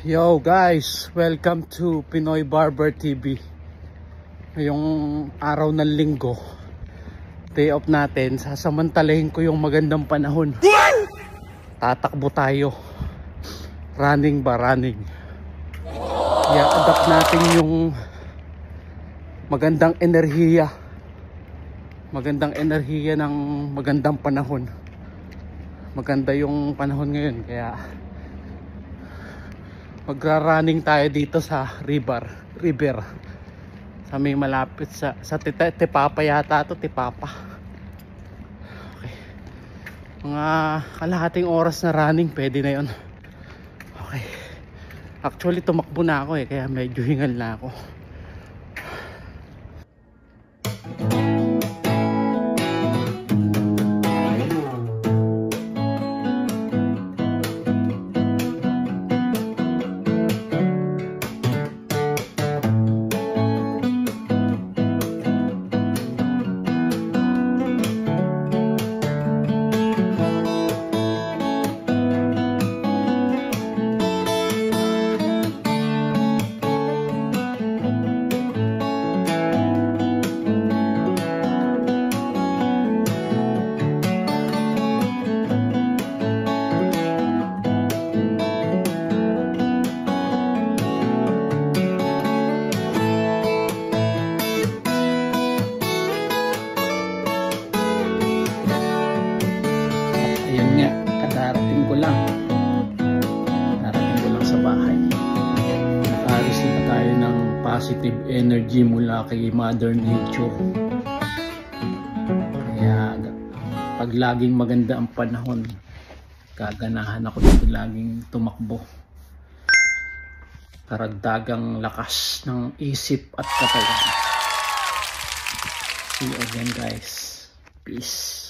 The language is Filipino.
Yo guys, welcome to Pinoy Barber TV. Ngayong araw ng linggo, day off natin, sasamantalahin ko yung magandang panahon. Tatakbo tayo. Running ba running? I-adapt natin yung magandang enerhiya. Magandang enerhiya ng magandang panahon. Maganda yung panahon ngayon, kaya magra-running tayo dito sa river sa may malapit sa Tipapa yata to, Tipapa. Okay, mga kalahating oras na running, pwede na yon. Okay, actually tumakbo na ako kaya medyo hingal na ako. Darating ko lang sa bahay. Naka-receive tayo ng positive energy mula kay Mother Nature. Kaya pag laging maganda ang panahon, gaganahan ako dito laging tumakbo. Karagdagang lakas ng isip at katawan. See you again guys. Peace.